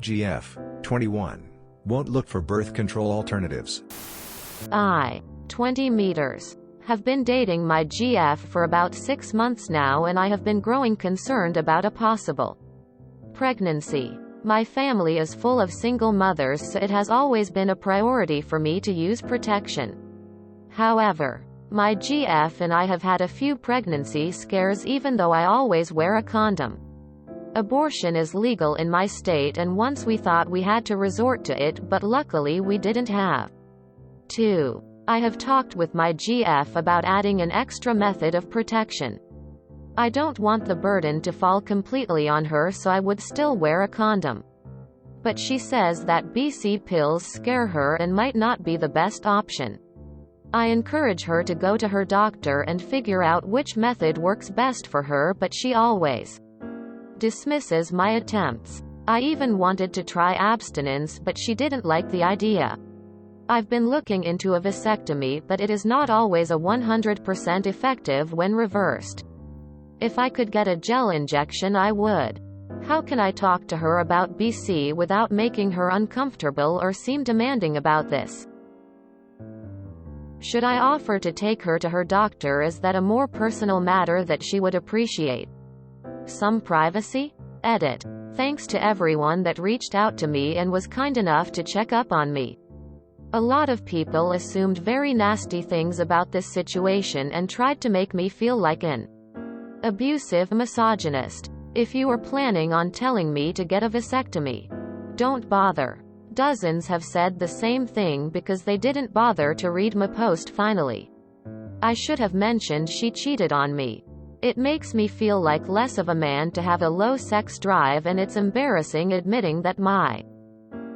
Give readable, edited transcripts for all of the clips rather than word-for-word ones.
GF, 21. Won't look for birth control alternatives. I, 20 meters. Have been dating my GF for about 6 months now, and I have been growing concerned about a possible pregnancy. My family is full of single mothers, so it has always been a priority for me to use protection. However, my GF and I have had a few pregnancy scares even though I always wear a condom. Abortion is legal in my state, and once we thought we had to resort to it, but luckily we didn't have to. I have talked with my GF about adding an extra method of protection. I don't want the burden to fall completely on her, so I would still wear a condom. But she says that BC pills scare her and might not be the best option. I encourage her to go to her doctor and figure out which method works best for her, but she always dismisses my attempts. I even wanted to try abstinence, but she didn't like the idea. I've been looking into a vasectomy, but it is not always a 100% effective when reversed. If I could get a gel injection, I would. How can I talk to her about BC without making her uncomfortable or seem demanding about this? Should I offer to take her to her doctor? Is that a more personal matter that she would appreciate some privacy? Edit. Thanks to everyone that reached out to me and was kind enough to check up on me. A lot of people assumed very nasty things about this situation and tried to make me feel like an abusive misogynist. If you are planning on telling me to get a vasectomy, don't bother. Dozens have said the same thing because they didn't bother to read my post. Finally, I should have mentioned she cheated on me. It makes me feel like less of a man to have a low sex drive, and it's embarrassing admitting that my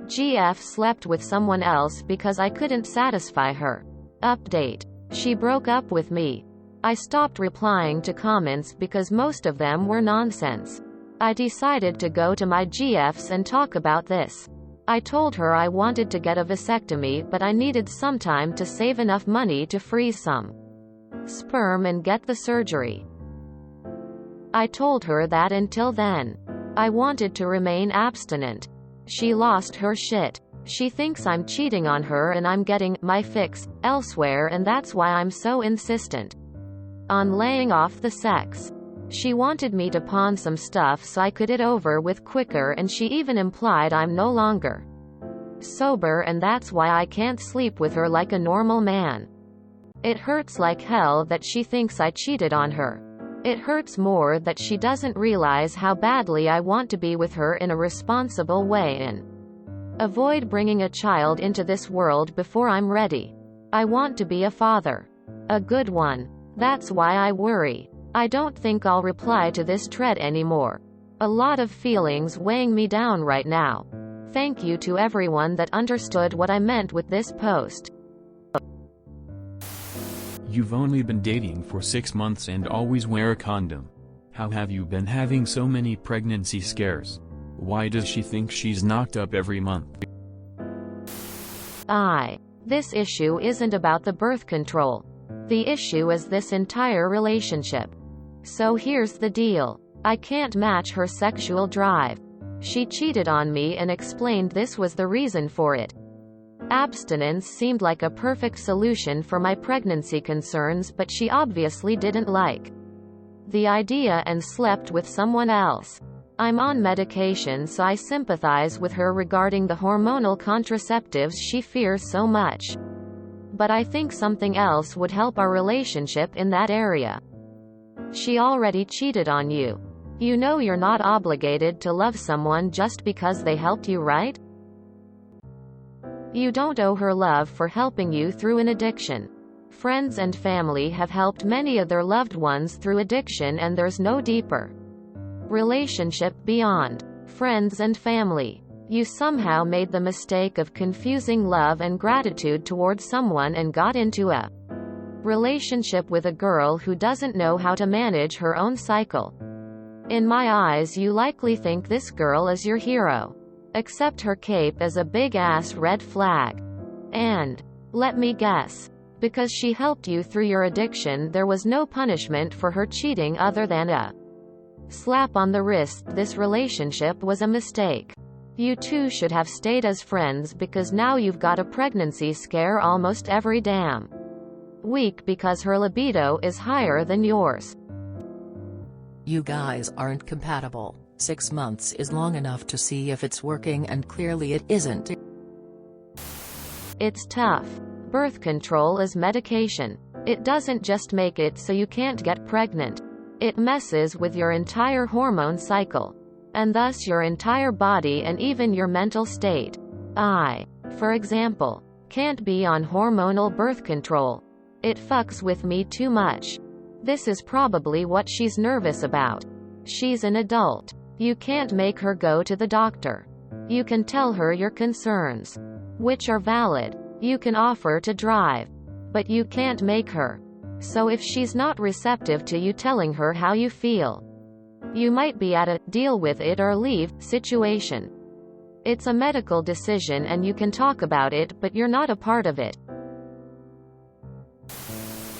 GF slept with someone else because I couldn't satisfy her. Update. She broke up with me. I stopped replying to comments because most of them were nonsense. I decided to go to my GFs and talk about this. I told her I wanted to get a vasectomy, but I needed some time to save enough money to freeze some sperm and get the surgery. I told her that until then, I wanted to remain abstinent. She lost her shit. She thinks I'm cheating on her and I'm getting my fix elsewhere, and that's why I'm so insistent on laying off the sex. She wanted me to pawn some stuff so I could get it over with quicker, and she even implied I'm no longer sober and that's why I can't sleep with her like a normal man. It hurts like hell that she thinks I cheated on her. It hurts more that she doesn't realize how badly I want to be with her in a responsible way and avoid bringing a child into this world before I'm ready. I want to be a father. A good one. That's why I worry. I don't think I'll reply to this thread anymore. A lot of feelings weighing me down right now. Thank you to everyone that understood what I meant with this post. You've only been dating for 6 months and always wear a condom. How have you been having so many pregnancy scares? Why does she think she's knocked up every month? This issue isn't about the birth control. The issue is this entire relationship. So here's the deal. I can't match her sexual drive. She cheated on me and explained this was the reason for it. Abstinence seemed like a perfect solution for my pregnancy concerns, but she obviously didn't like the idea and slept with someone else. I'm on medication, so I sympathize with her regarding the hormonal contraceptives she fears so much. But I think something else would help our relationship in that area. She already cheated on you. You know you're not obligated to love someone just because they helped you, right? You don't owe her love for helping you through an addiction. Friends and family have helped many of their loved ones through addiction, and there's no deeper relationship beyond friends and family. You somehow made the mistake of confusing love and gratitude towards someone and got into a relationship with a girl who doesn't know how to manage her own cycle. In my eyes, you likely think this girl is your hero. Accept her cape as a big-ass red flag. And, let me guess, because she helped you through your addiction, there was no punishment for her cheating other than a slap on the wrist. This relationship was a mistake. You two should have stayed as friends because now you've got a pregnancy scare almost every damn week because her libido is higher than yours. You guys aren't compatible. 6 months is long enough to see if it's working, and clearly it isn't. It's tough. Birth control is medication. It doesn't just make it so you can't get pregnant. It messes with your entire hormone cycle, and thus your entire body and even your mental state. I, for example, can't be on hormonal birth control. It fucks with me too much. This is probably what she's nervous about. She's an adult. You can't make her go to the doctor. You can tell her your concerns, which are valid. You can offer to drive, but you can't make her. So if she's not receptive to you telling her how you feel, you might be at a deal with it or leave situation. It's a medical decision and you can talk about it, but you're not a part of it.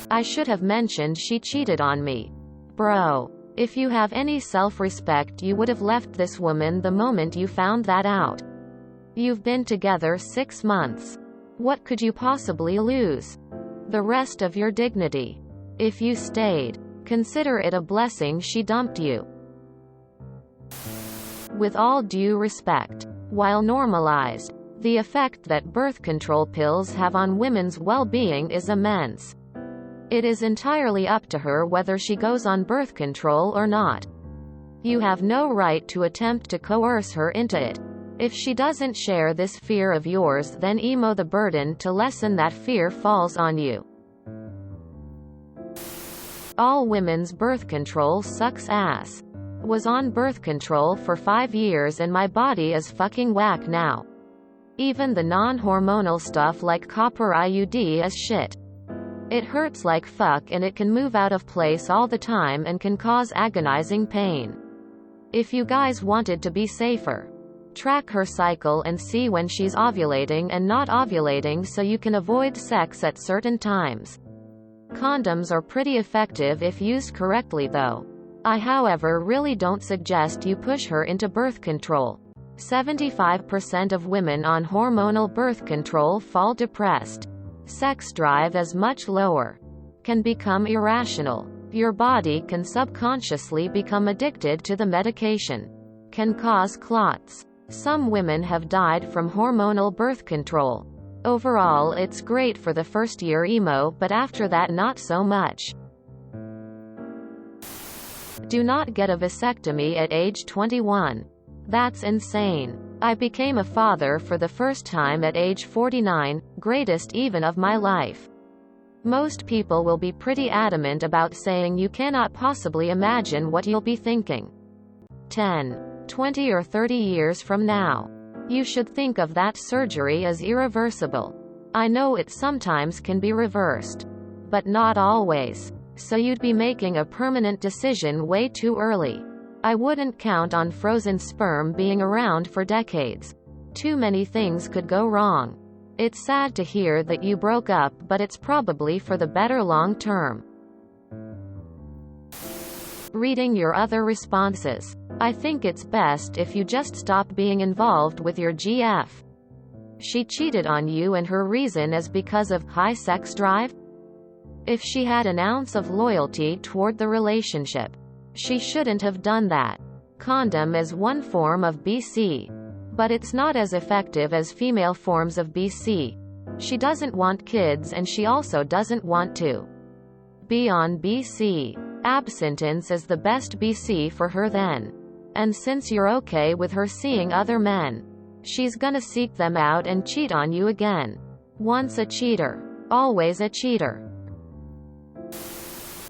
I should have mentioned she cheated on me. Bro, if you have any self-respect, you would have left this woman the moment you found that out. You've been together 6 months. What could you possibly lose? The rest of your dignity. If you stayed, consider it a blessing she dumped you. With all due respect, while normalized, the effect that birth control pills have on women's well-being is immense. It is entirely up to her whether she goes on birth control or not. You have no right to attempt to coerce her into it. If she doesn't share this fear of yours, then the burden to lessen that fear falls on you. All women's birth control sucks ass. Was on birth control for 5 years and my body is fucking whack now. Even the non-hormonal stuff like copper IUD is shit. It hurts like fuck and it can move out of place all the time and can cause agonizing pain. If you guys wanted to be safer, track her cycle and see when she's ovulating and not ovulating so you can avoid sex at certain times. Condoms are pretty effective if used correctly though. I however really don't suggest you push her into birth control. 75% of women on hormonal birth control fall depressed. Sex drive is much lower. Can become irrational. Your body can subconsciously become addicted to the medication. Can cause clots. Some women have died from hormonal birth control. Overall, it's great for the first year but after that not so much. Do not get a vasectomy at age 21. That's insane. I became a father for the first time at age 49, greatest even of my life. Most people will be pretty adamant about saying you cannot possibly imagine what you'll be thinking. 10, 20 or 30 years from now. You should think of that surgery as irreversible. I know it sometimes can be reversed, but not always. So you'd be making a permanent decision way too early. I wouldn't count on frozen sperm being around for decades. Too many things could go wrong. It's sad to hear that you broke up, but it's probably for the better long term. Reading your other responses. I think it's best if you just stop being involved with your GF. She cheated on you and her reason is because of high sex drive? If she had an ounce of loyalty toward the relationship, she shouldn't have done that. Condom is one form of BC, but it's not as effective as female forms of BC. She doesn't want kids and she also doesn't want to be on BC. Abstinence is the best BC for her then. And since you're okay with her seeing other men, she's gonna seek them out and cheat on you again. Once a cheater, always a cheater.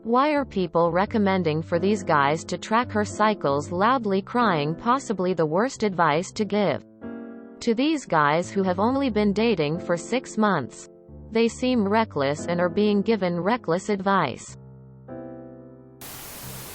Why are people recommending for these guys to track her cycles loudly crying? Possibly the worst advice to give to these guys who have only been dating for 6 months. They seem reckless and are being given reckless advice.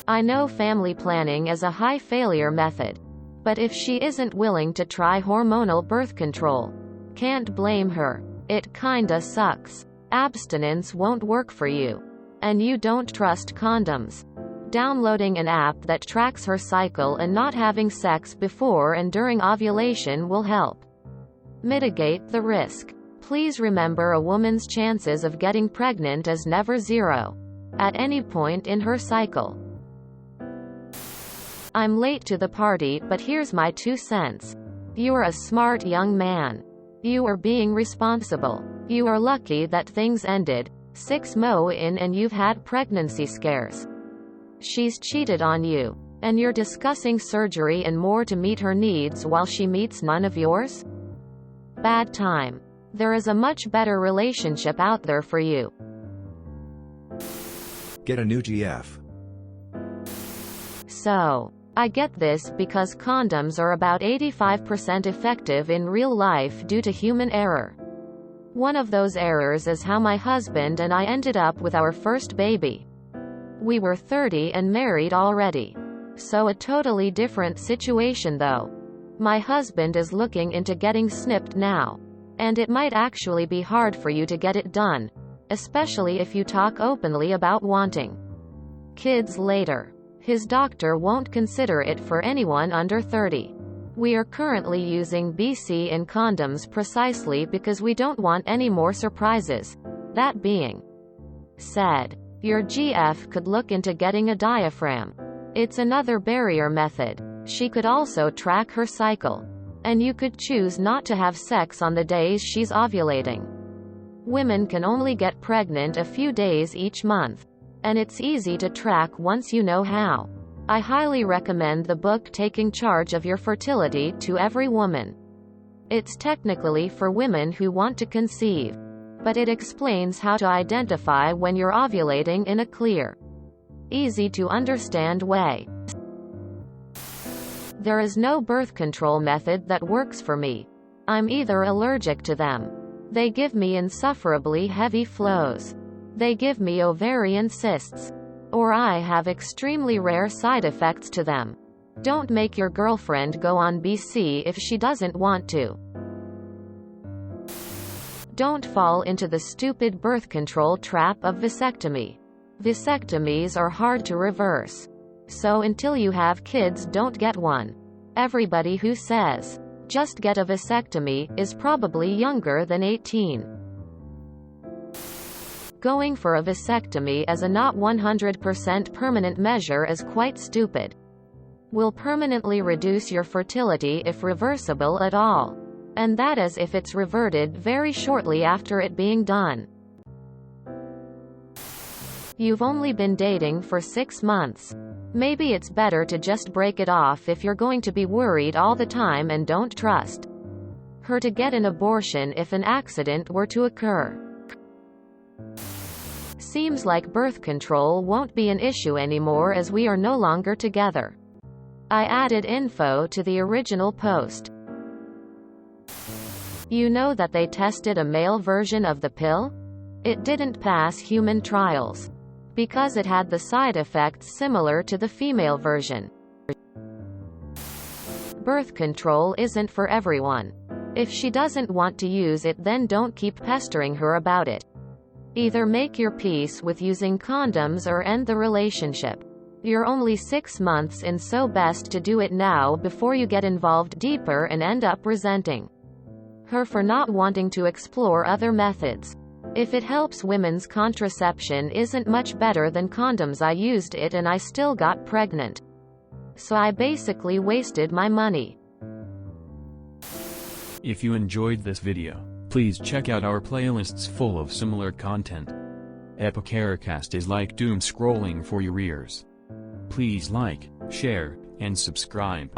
I know family planning is a high failure method, but if she isn't willing to try hormonal birth control, can't blame her. It kinda sucks. Abstinence won't work for you. And you don't trust condoms. Downloading an app that tracks her cycle and not having sex before and during ovulation will help mitigate the risk. Please remember, a woman's chances of getting pregnant is never zero at any point in her cycle. I'm late to the party, but here's my 2 cents. You're a smart young man. You are being responsible. You are lucky that things ended 6 months in and you've had pregnancy scares. She's cheated on you, and you're discussing surgery and more to meet her needs while she meets none of yours? Bad time. There is a much better relationship out there for you. Get a new GF. So, I get this because condoms are about 85% effective in real life due to human error. One of those errors is how my husband and I ended up with our first baby. We were 30 and married already. So a totally different situation though. My husband is looking into getting snipped now. And it might actually be hard for you to get it done, especially if you talk openly about wanting kids later. His doctor won't consider it for anyone under 30. We are currently using BC in condoms precisely because we don't want any more surprises. That being said, your GF could look into getting a diaphragm. It's another barrier method. She could also track her cycle. And you could choose not to have sex on the days she's ovulating. Women can only get pregnant a few days each month. And it's easy to track once you know how. I highly recommend the book Taking Charge of Your Fertility to every woman. It's technically for women who want to conceive. But it explains how to identify when you're ovulating in a clear, easy to understand way. There is no birth control method that works for me. I'm either allergic to them. They give me insufferably heavy flows. They give me ovarian cysts. Or I have extremely rare side effects to them. Don't make your girlfriend go on BC if she doesn't want to. Don't fall into the stupid birth control trap of vasectomy. Vasectomies are hard to reverse. So until you have kids, don't get one. Everybody who says, just get a vasectomy, is probably younger than 18. Going for a vasectomy as a not 100% permanent measure is quite stupid. Will permanently reduce your fertility if reversible at all. And that is if it's reverted very shortly after it being done. You've only been dating for 6 months. Maybe it's better to just break it off if you're going to be worried all the time and don't trust her to get an abortion if an accident were to occur. Seems like birth control won't be an issue anymore as we are no longer together. I added info to the original post. You know that they tested a male version of the pill? It didn't pass human trials. Because it had the side effects similar to the female version. Birth control isn't for everyone. If she doesn't want to use it, then don't keep pestering her about it. Either make your peace with using condoms or end the relationship. You're only 6 months in, so best to do it now before you get involved deeper and end up resenting her for not wanting to explore other methods. If it helps, women's contraception isn't much better than condoms. I used it and I still got pregnant. So I basically wasted my money. If you enjoyed this video, please check out our playlists full of similar content. Epicaricast is like doom scrolling for your ears. Please like, share, and subscribe.